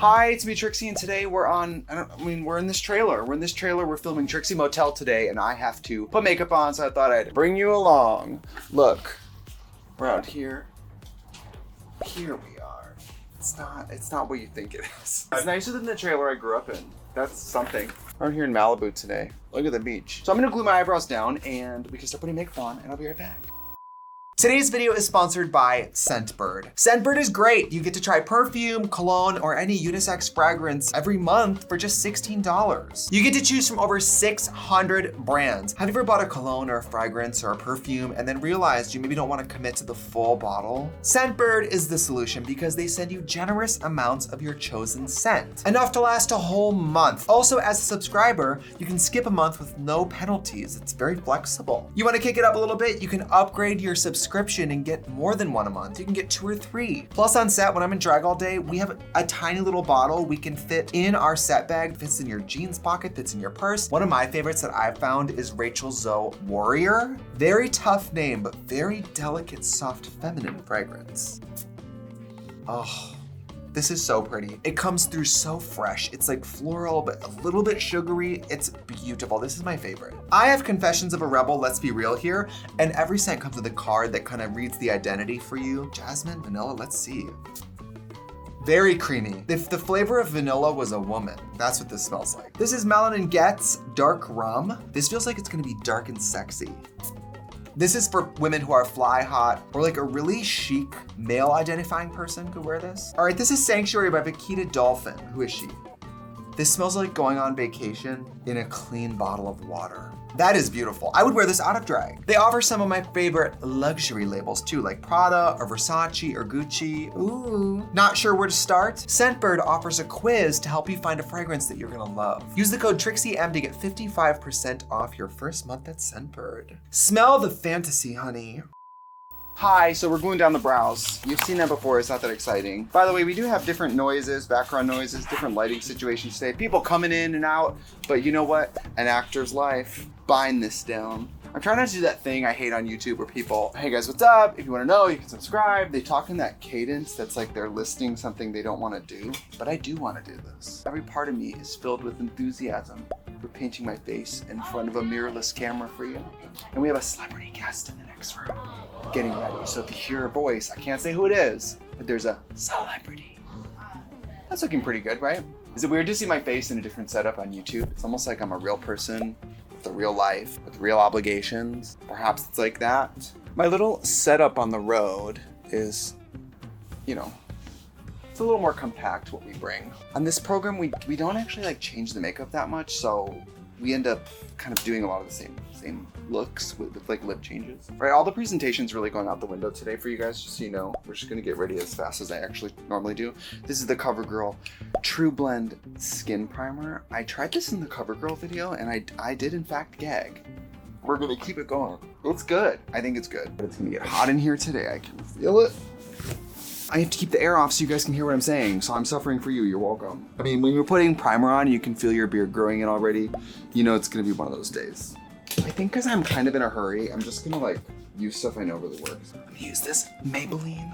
Hi, it's me, Trixie, and today we're in this trailer. We're filming Trixie Motel today, and I have to put makeup on, so I thought I'd bring you along. Look, we're out here. Here we are. It's not what you think it is. It's nicer than the trailer I grew up in. That's something. We're out here in Malibu today. Look at the beach. So I'm gonna glue my eyebrows down, and we can start putting makeup on, and I'll be right back. Today's video is sponsored by Scentbird. Scentbird is great. You get to try perfume, cologne, or any unisex fragrance every month for just $16. You get to choose from over 600 brands. Have you ever bought a cologne or a fragrance or a perfume and then realized you maybe don't want to commit to the full bottle? Scentbird is the solution because they send you generous amounts of your chosen scent, enough to last a whole month. Also, as a subscriber, you can skip a month with no penalties. It's very flexible. You want to kick it up a little bit? You can upgrade your subscription and get more than one a month. You can get 2 or 3. Plus on set, when I'm in drag all day, we have a tiny little bottle we can fit in our set bag, fits in your jeans pocket, fits in your purse. One of my favorites that I've found is Rachel Zoe Warrior. Very tough name, but very delicate, soft, feminine fragrance. Oh. This is so pretty. It comes through so fresh. It's like floral, but a little bit sugary. It's beautiful. This is my favorite. I have Confessions of a Rebel, let's be real here, and every scent comes with a card that kind of reads the identity for you. Jasmine, vanilla, let's see. Very creamy. If the flavor of vanilla was a woman, that's what this smells like. This is Melon & Getz Dark Rum. This feels like it's gonna be dark and sexy. This is for women who are fly hot or like a really chic male identifying person could wear this. All right, this is Sanctuary by Vikita Dolphin. Who is she? This smells like going on vacation in a clean bottle of water. That is beautiful. I would wear this out of drag. They offer some of my favorite luxury labels too, like Prada or Versace or Gucci. Ooh. Not sure where to start? Scentbird offers a quiz to help you find a fragrance that you're gonna love. Use the code TrixieM to get 55% off your first month at Scentbird. Smell the fantasy, honey. Hi, so we're gluing down the brows. You've seen that before, it's not that exciting. By the way, we do have different noises, background noises, different lighting situations today. People coming in and out, but you know what? An actor's life. Bind this down. I'm trying not to do that thing I hate on YouTube where people, hey guys, what's up? If you wanna know, you can subscribe. They talk in that cadence that's like they're listing something they don't wanna do, but I do wanna do this. Every part of me is filled with enthusiasm for painting my face in front of a mirrorless camera for you. And we have a celebrity guest in the next room getting ready. So if you hear a voice, I can't say who it is, but there's a celebrity. That's looking pretty good, right? Is it weird to see my face in a different setup on YouTube? It's almost like I'm a real person with a real life, with real obligations. Perhaps it's like that. My little setup on the road is, you know, it's a little more compact what we bring. On this program, we don't actually like change the makeup that much, so we end up kind of doing a lot of the same looks with like lip changes. Right, all the presentation's really going out the window today for you guys, just so you know. We're just gonna get ready as fast as I actually normally do. This is the Covergirl True Blend Skin Primer. I tried this in the Covergirl video and I did in fact gag. We're gonna keep it going. It's good, I think it's good. But it's gonna get hot in here today, I can feel it. I have to keep the air off so you guys can hear what I'm saying, so I'm suffering for you, you're welcome. I mean, when you're putting primer on, you can feel your beard growing in already. You know it's gonna be one of those days. I think because I'm kind of in a hurry, I'm just gonna like use stuff I know really works. I'm gonna use this Maybelline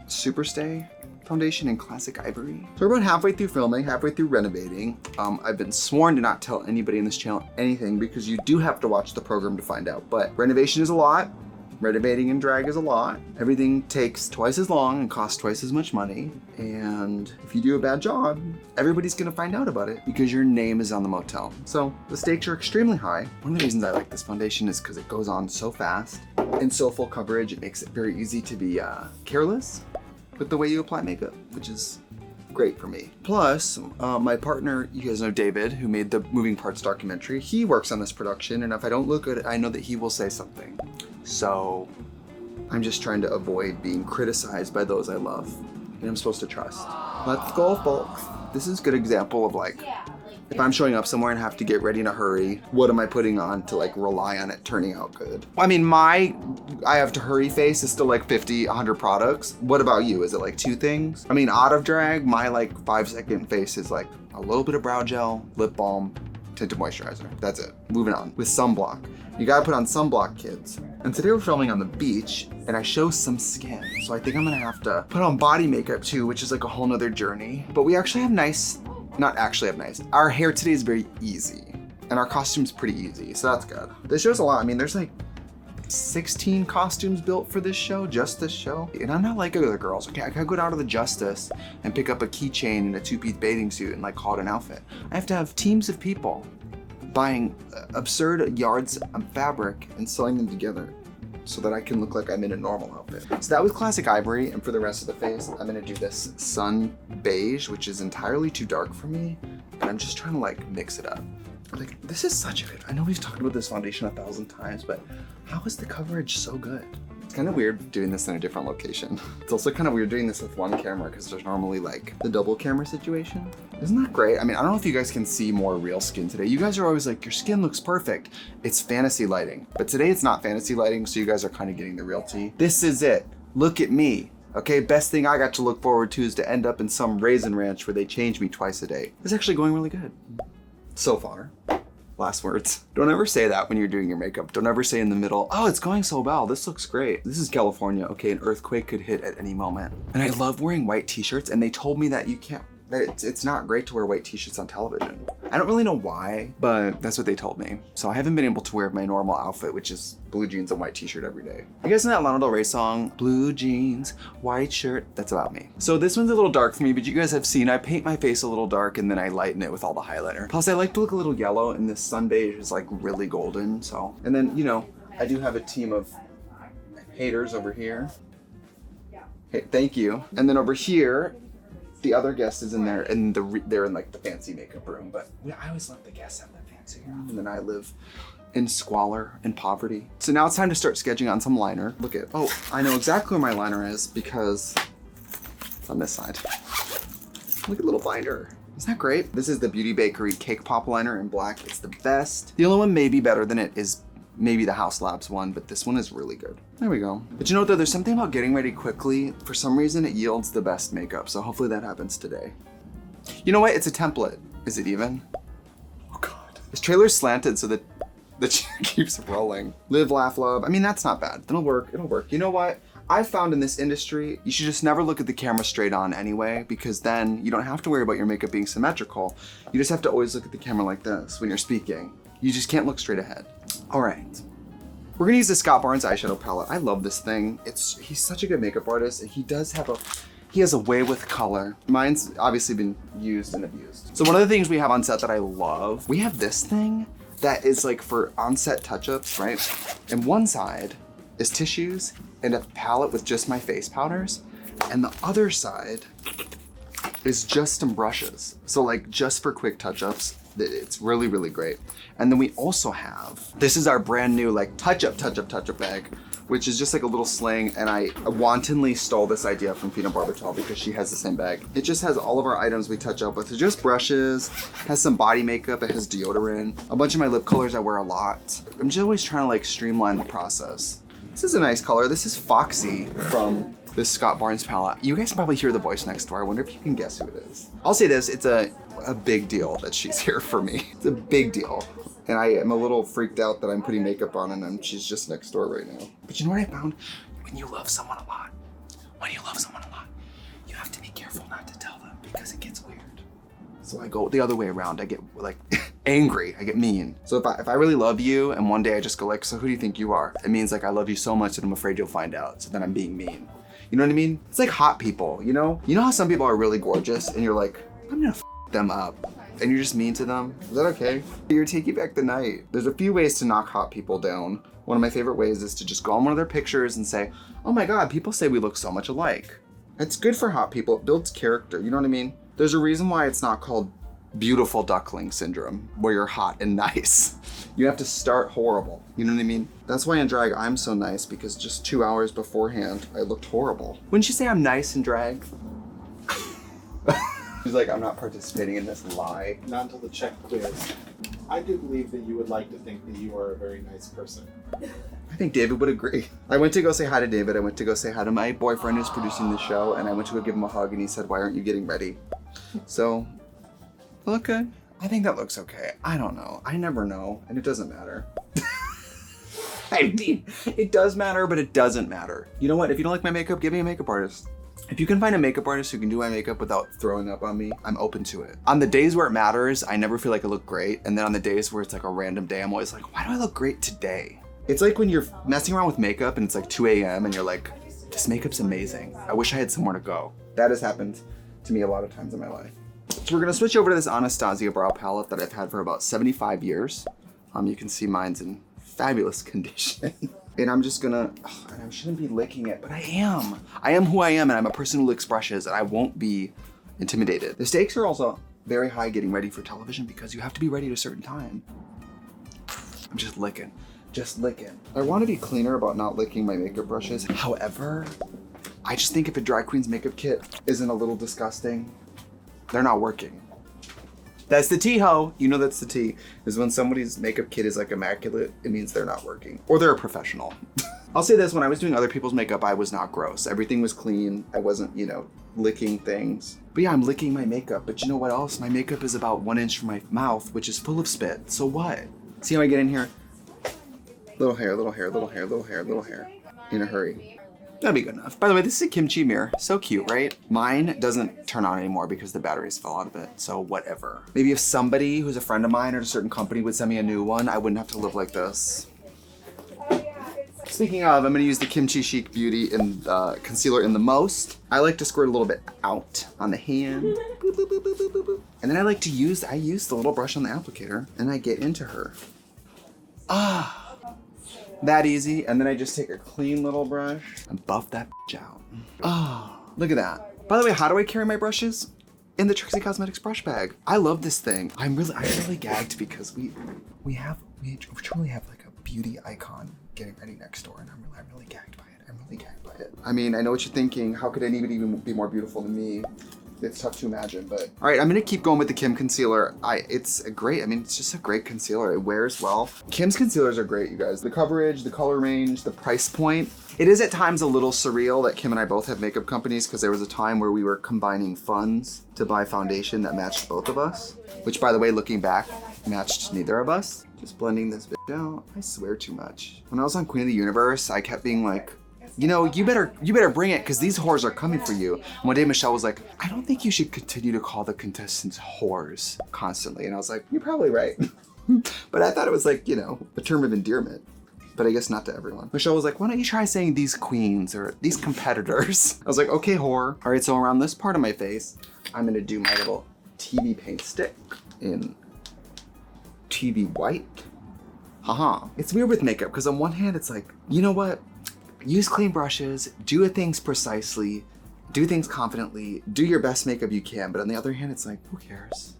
Superstay foundation in Classic Ivory. So we're about halfway through filming, halfway through renovating. I've been sworn to not tell anybody in this channel anything because you do have to watch the program to find out, but renovation is a lot. Renovating in drag is a lot. Everything takes twice as long and costs twice as much money. And if you do a bad job, everybody's gonna find out about it because your name is on the motel. So the stakes are extremely high. One of the reasons I like this foundation is because it goes on so fast and so full coverage. It makes it very easy to be careless with the way you apply makeup, which is great for me. Plus, my partner, you guys know David, who made the Moving Parts documentary. He works on this production, and if I don't look good, I know that he will say something. So I'm just trying to avoid being criticized by those I love and I'm supposed to trust. Let's go, folks. This is a good example of like, if I'm showing up somewhere and have to get ready in a hurry, what am I putting on to like rely on it turning out good? I mean, I have to hurry face is still like 50, 100 products. What about you? Is it like 2 things? I mean, out of drag, my like 5-second face is like a little bit of brow gel, lip balm, tinted moisturizer. That's it. Moving on. With sunblock. You gotta put on sunblock, kids. And today we're filming on the beach and I show some skin. So I think I'm gonna have to put on body makeup too, which is like a whole nother journey. But we actually have nice, not actually have nice. Our hair today is very easy and our costume's pretty easy, so that's good. This show's a lot. I mean, there's like 16 costumes built for this show, just this show. And I'm not like other girls, okay? I gotta go down to the Justice and pick up a keychain and a two-piece bathing suit and like call it an outfit. I have to have teams of people buying absurd yards of fabric and sewing them together so that I can look like I'm in a normal outfit. So that was classic ivory, and for the rest of the face, I'm gonna do this sun beige, which is entirely too dark for me, and I'm just trying to like mix it up. Like, this is such a good, I know we've talked about this foundation 1,000 times, but how is the coverage so good? It's kind of weird doing this in a different location. It's also kind of weird doing this with one camera because there's normally like the double camera situation. Isn't that great? I mean, I don't know if you guys can see more real skin today. You guys are always like, your skin looks perfect. It's fantasy lighting. But today it's not fantasy lighting, so you guys are kind of getting the real tea. This is it. Look at me. Okay, best thing I got to look forward to is to end up in some raisin ranch where they change me twice a day. It's actually going really good. So far. Last words. Don't ever say that when you're doing your makeup. Don't ever say in the middle, oh, it's going so well. This looks great. This is California. Okay, an earthquake could hit at any moment. And I love wearing white t-shirts, and they told me that you can't, that it's not great to wear white t-shirts on television. I don't really know why, but that's what they told me. So I haven't been able to wear my normal outfit, which is blue jeans and white t-shirt every day. You guys know that Lana Del Rey song, blue jeans, white shirt? That's about me. So this one's a little dark for me, but you guys have seen I paint my face a little dark and then I lighten it with all the highlighter. Plus I like to look a little yellow, and this sun beige is like really golden, so. And then, you know, I do have a team of haters over here. Hey, thank you. And then over here, the other guest is in there, and they're in like the fancy makeup room. But yeah, I always let the guests have the fancy room, and then I live in squalor and poverty. So now it's time to start sketching on some liner. Look at, oh, I know exactly where my liner is because it's on this side. Look at little binder. Isn't that great? This is the Beauty Bakery Cake Pop liner in black. It's the best. The only one maybe better than it is maybe the House Labs one, but this one is really good. There we go. But you know what though, there's something about getting ready quickly. For some reason it yields the best makeup, so hopefully that happens today. You know what, it's a template. Is it even? Oh God. This trailer's slanted so that the chair keeps rolling. Live, laugh, love. I mean, that's not bad. It'll work, it'll work. You know what? I've found in this industry, you should just never look at the camera straight on anyway, because then you don't have to worry about your makeup being symmetrical. You just have to always look at the camera like this when you're speaking. You just can't look straight ahead. All right. We're gonna use the Scott Barnes eyeshadow palette. I love this thing. He's such a good makeup artist, and he has a way with color. Mine's obviously been used and abused. So one of the things we have on set that I love, we have this thing that is like for on-set touch-ups, right? And one side is tissues and a palette with just my face powders, and the other side is just some brushes. So like just for quick touch-ups. It's really, really great. And then we also have, this is our brand new like touch-up bag, which is just like a little sling, and I wantonly stole this idea from Pina Barbital because she has the same bag. It just has all of our items we touch up with. It's just brushes, has some body makeup, it has deodorant, a bunch of my lip colors I wear a lot. I'm just always trying to like streamline the process. This is a nice color. This is Foxy from this Scott Barnes palette. You guys can probably hear the voice next door. I wonder if you can guess who it is. I'll say this, it's a big deal that she's here for me. It's a big deal. And I am a little freaked out that I'm putting makeup on and she's just next door right now. But you know what I found? When you love someone a lot, you have to be careful not to tell them because it gets weird. So I go the other way around. I get like angry, I get mean. So if I really love you and one day I just go like, so who do you think you are? It means like I love you so much that I'm afraid you'll find out. So then I'm being mean. You know what I mean? It's like hot people, you know? You know how some people are really gorgeous and you're like, I'm gonna them up, and you're just mean to them? Is that okay? You're taking back the night. There's a few ways to knock hot people down. One of my favorite ways is to just go on one of their pictures and say, oh my God, people say we look so much alike. It's good for hot people. It builds character, you know what I mean? There's a reason why it's not called beautiful duckling syndrome, where you're hot and nice. You have to start horrible, you know what I mean? That's why in drag I'm so nice, because just 2 hours beforehand I looked horrible. Wouldn't you say I'm nice in drag? She's like, I'm not participating in this lie. Not until the check quiz. I do believe that you would like to think that you are a very nice person. I think David would agree. I went to go say hi to David. I went to go say hi to my boyfriend who's producing the show, and I went to go give him a hug, and he said, why aren't you getting ready? So, look good. I think that looks okay. I don't know. I never know, and it doesn't matter. I mean, it does matter, but it doesn't matter. You know what? If you don't like my makeup, give me a makeup artist. If you can find a makeup artist who can do my makeup without throwing up on me, I'm open to it. On the days where it matters, I never feel like I look great. And then on the days where it's like a random day, I'm always like, why do I look great today? It's like when you're messing around with makeup and it's like 2 a.m. and you're like, this makeup's amazing. I wish I had somewhere to go. That has happened to me a lot of times in my life. So we're gonna switch over to this Anastasia brow palette that I've had for about 75 years. You can see mine's in fabulous condition. And I'm just gonna, and I shouldn't be licking it, but I am. I am who I am, and I'm a person who licks brushes, and I won't be intimidated. The stakes are also very high getting ready for television because you have to be ready at a certain time. I'm just licking. I want to be cleaner about not licking my makeup brushes. However, I just think if a drag queen's makeup kit isn't a little disgusting, they're not working. That's the tea, ho. You know that's the tea. Is when somebody's makeup kit is like immaculate, it means they're not working. Or they're a professional. I'll say this, when I was doing other people's makeup, I was not gross. Everything was clean. I wasn't, licking things. But yeah, I'm licking my makeup. But you know what else? My makeup is about 1 inch from my mouth, which is full of spit. So what? See how I get in here? Little hair. In a hurry. That'll be good enough. By the way, this is a kimchi mirror. So cute, right? Mine doesn't turn on anymore because the batteries fell out of it, so whatever. Maybe if somebody who's a friend of mine or a certain company would send me a new one, I wouldn't have to live like this. Speaking of, I'm gonna use the Kimchi Chic Beauty in concealer in the most. I like to squirt a little bit out on the hand. Boop, boop, boop, boop, boop, boop. And then I use the little brush on the applicator and I get into her. That easy, and then I just take a clean little brush and buff that bitch out. Look at that. By the way, how do I carry my brushes? In the Trixie Cosmetics brush bag. I love this thing. I'm really gagged because we truly have like a beauty icon getting ready next door, and I'm really gagged by it. I mean, I know what you're thinking. How could anybody be more beautiful than me? It's tough to imagine, but. All right, I'm gonna keep going with the Kim concealer. It's just a great concealer. It wears well. Kim's concealers are great, you guys. The coverage, the color range, the price point. It is at times a little surreal that Kim and I both have makeup companies because there was a time where we were combining funds to buy foundation that matched both of us, which by the way, looking back, matched neither of us. Just blending this bit out. I swear too much. When I was on Queen of the Universe, I kept being like, you better bring it because these whores are coming for you. And one day Michelle was like, I don't think you should continue to call the contestants whores constantly. And I was like, you're probably right. But I thought it was like, a term of endearment. But I guess not to everyone. Michelle was like, why don't you try saying these queens or these competitors? I was like, okay, whore. All right, so around this part of my face, I'm gonna do my little TV paint stick in TV white. Haha. It's weird with makeup because on one hand, it's like, you know what? Use clean brushes, do things precisely, do things confidently, do your best makeup you can. But on the other hand, it's like, who cares?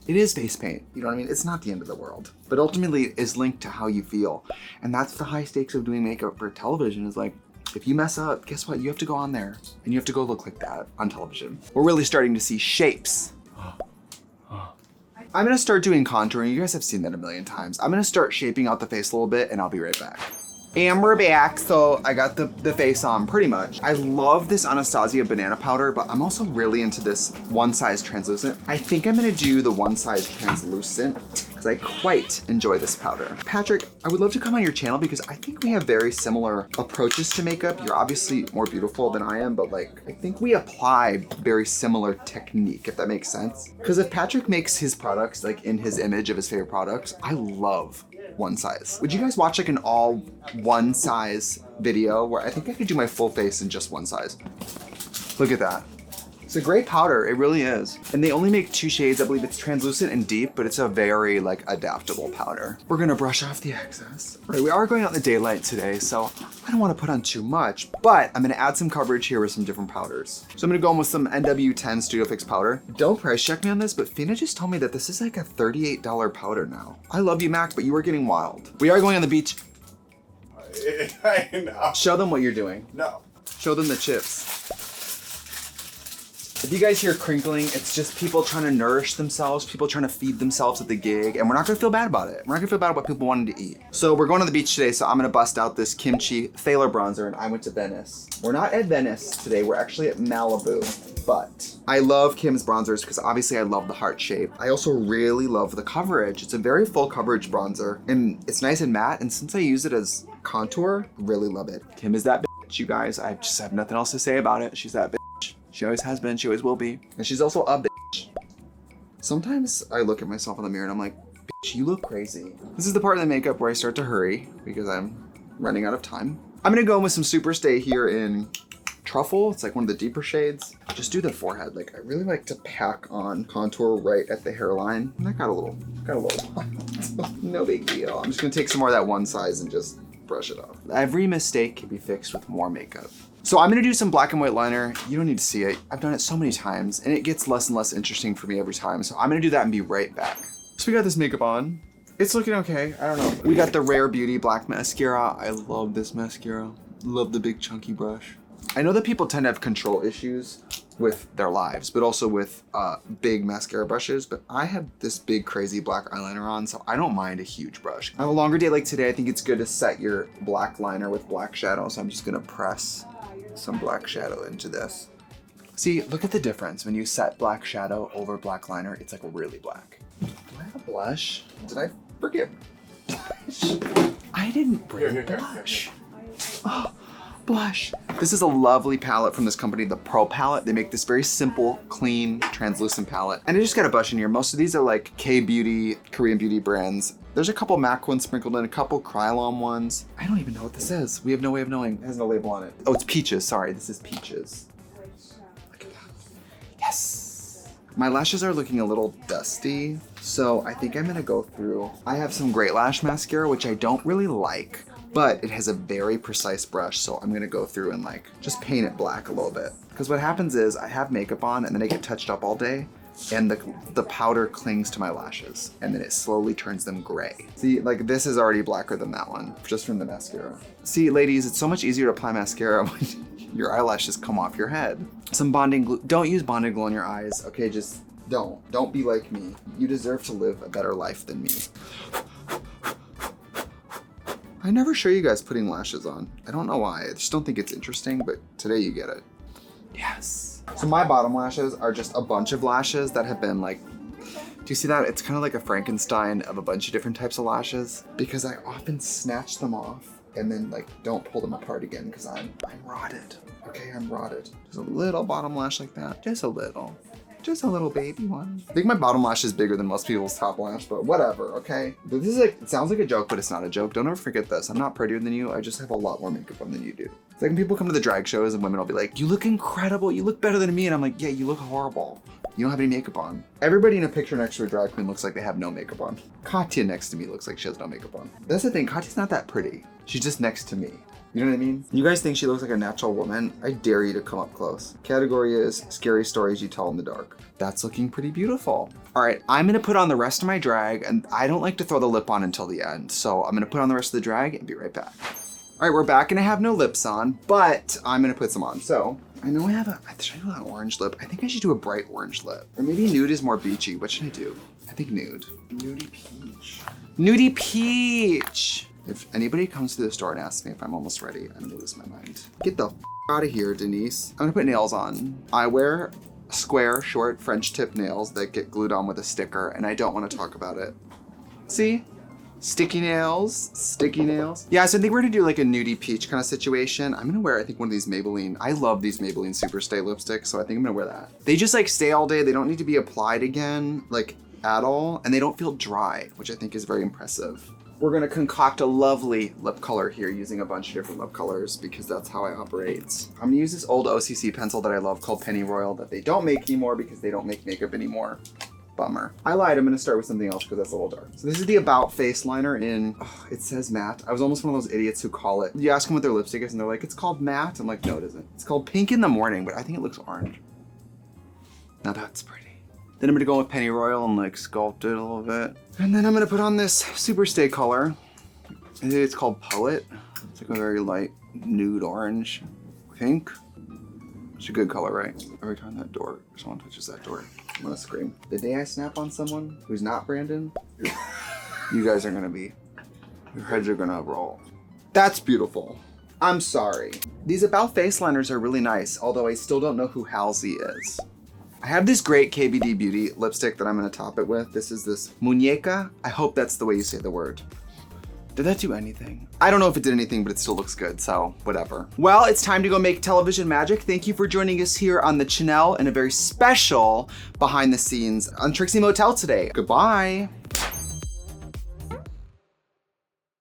It is face paint, you know what I mean? It's not the end of the world. But ultimately, it is linked to how you feel. And that's the high stakes of doing makeup for television is like, if you mess up, guess what? You have to go on there and you have to go look like that on television. We're really starting to see shapes. I'm gonna start doing contouring. You guys have seen that a million times. I'm gonna start shaping out the face a little bit and I'll be right back. And we're back, so I got the face on pretty much. I love this Anastasia banana powder, but I'm also really into this one size translucent. I think I'm gonna do the one size translucent because I quite enjoy this powder. Patrick, I would love to come on your channel because I think we have very similar approaches to makeup. You're obviously more beautiful than I am, but like, I think we apply very similar technique, if that makes sense. Because if Patrick makes his products like in his image of his favorite products, I love one size. Would you guys watch like an all one size video where I think I could do my full face in just one size? Look at that. It's a great powder, it really is. And they only make 2 shades. I believe it's translucent and deep, but it's a very like adaptable powder. We're gonna brush off the excess. Right, we are going out in the daylight today, so I don't wanna put on too much, but I'm gonna add some coverage here with some different powders. So I'm gonna go in with some NW10 Studio Fix powder. Don't price check me on this, but Fina just told me that this is like a $38 powder now. I love you, Mac, but you are getting wild. We are going on the beach. I know. Show them what you're doing. No. Show them the chips. If you guys hear crinkling, it's just people trying to nourish themselves, people trying to feed themselves at the gig, and we're not gonna feel bad about it. We're not gonna feel bad about people wanting to eat. So we're going to the beach today, so I'm gonna bust out this Kimchi Thaler bronzer, and I went to Venice. We're not at Venice today, we're actually at Malibu, but I love Kim's bronzers because obviously I love the heart shape. I also really love the coverage. It's a very full coverage bronzer, and it's nice and matte, and since I use it as contour. Really love it. Kim is that bitch, you guys. I just have nothing else to say about it. She's that bitch. She always has been, she always will be. And she's also a bitch. Sometimes I look at myself in the mirror and I'm like, bitch, you look crazy. This is the part of the makeup where I start to hurry because I'm running out of time. I'm gonna go in with some Superstay here in Truffle. It's like one of the deeper shades. Just do the forehead. Like I really like to pack on contour right at the hairline. And that got a little no big deal. I'm just gonna take some more of that one size and just brush it off. Every mistake can be fixed with more makeup. So I'm gonna do some black and white liner. You don't need to see it. I've done it so many times and it gets less and less interesting for me every time. So I'm gonna do that and be right back. So we got this makeup on. It's looking okay, I don't know. We got the Rare Beauty black mascara. I love this mascara. Love the big chunky brush. I know that people tend to have control issues with their lives, but also with big mascara brushes, but I have this big crazy black eyeliner on, so I don't mind a huge brush. On a longer day like today, I think it's good to set your black liner with black shadow, so I'm just gonna press some black shadow into this. See, look at the difference. When you set black shadow over black liner, it's like really black. Do I have a blush? Did I forget blush? I didn't bring blush. Oh, blush. This is a lovely palette from this company, the Pro palette. They make this very simple, clean, translucent palette. And I just got a brush in here. Most of these are like K-beauty, Korean beauty brands. There's a couple MAC ones sprinkled in, a couple Krylon ones. I don't even know what this is. We have no way of knowing. It has no label on it. Oh, it's Peaches. Sorry, this is Peaches. Look at that. Yes. My lashes are looking a little dusty, so I think I'm gonna go through. I have some Great Lash mascara, which I don't really like, but it has a very precise brush, so I'm gonna go through and like just paint it black a little bit. Because what happens is I have makeup on and then I get touched up all day and the powder clings to my lashes and then it slowly turns them gray. See, like this is already blacker than that one, just from the mascara. See, ladies, it's so much easier to apply mascara when your eyelashes come off your head. Some bonding glue. Don't use bonding glue on your eyes, okay? Just don't. Don't be like me. You deserve to live a better life than me. I never show you guys putting lashes on. I don't know why. I just don't think it's interesting, but today you get it. Yes. So my bottom lashes are just a bunch of lashes that have been like, do you see that? It's kind of like a Frankenstein of a bunch of different types of lashes because I often snatch them off and then like don't pull them apart again because I'm rotted. Okay, I'm rotted. Just a little bottom lash like that. Just a little baby one. I think my bottom lash is bigger than most people's top lash, but whatever, okay? But this is like, it sounds like a joke, but it's not a joke. Don't ever forget this. I'm not prettier than you. I just have a lot more makeup on than you do. It's like when people come to the drag shows and women will be like, you look incredible. You look better than me. And I'm like, yeah, you look horrible. You don't have any makeup on. Everybody in a picture next to a drag queen looks like they have no makeup on. Katya next to me looks like she has no makeup on. That's the thing, Katya's not that pretty. She's just next to me. You know what I mean? You guys think she looks like a natural woman? I dare you to come up close. Category is scary stories you tell in the dark. That's looking pretty beautiful. All right, I'm gonna put on the rest of my drag and I don't like to throw the lip on until the end. So I'm gonna put on the rest of the drag and be right back. All right, we're back and I have no lips on, but I'm gonna put some on. So I know I have should I do an orange lip? I think I should do a bright orange lip. Or maybe nude is more beachy. What should I do? I think nude. Nudie peach. Nudie peach. If anybody comes to the store and asks me if I'm almost ready, I'm gonna lose my mind. Get the out of here, Denise. I'm gonna put nails on. I wear square, short French tip nails that get glued on with a sticker, and I don't wanna talk about it. See? Sticky nails, sticky nails. Yeah, so I think we're gonna do like a nudie peach kind of situation. I'm gonna wear, I think, one of these Maybelline. I love these Maybelline Superstay lipsticks, so I think I'm gonna wear that. They just like stay all day. They don't need to be applied again, like at all, and they don't feel dry, which I think is very impressive. We're gonna concoct a lovely lip color here using a bunch of different lip colors because that's how I operate. I'm gonna use this old OCC pencil that I love called Pennyroyal that they don't make anymore because they don't make makeup anymore. Bummer. I lied, I'm gonna start with something else because that's a little dark. So this is the About Face liner in, it says matte. I was almost one of those idiots who call it, you ask them what their lipstick is and they're like, it's called matte. I'm like, no, it isn't. It's called Pink in the Morning, but I think it looks orange. Now that's pretty. Then I'm gonna go with Pennyroyal and like sculpt it a little bit. And then I'm gonna put on this Superstay color. I think it's called Poet. It's like a very light nude orange, pink. It's a good color, right? Every time that door, someone touches that door, I'm gonna scream. The day I snap on someone who's not Brandon, you guys are gonna be, your heads are gonna roll. That's beautiful. I'm sorry. These About Face liners are really nice, although I still don't know who Halsey is. I have this great KBD Beauty lipstick that I'm gonna top it with. This is this Muñeca. I hope that's the way you say the word. Did that do anything? I don't know if it did anything, but it still looks good, so whatever. Well, it's time to go make television magic. Thank you for joining us here on the channel and a very special behind the scenes on Trixie Motel today. Goodbye.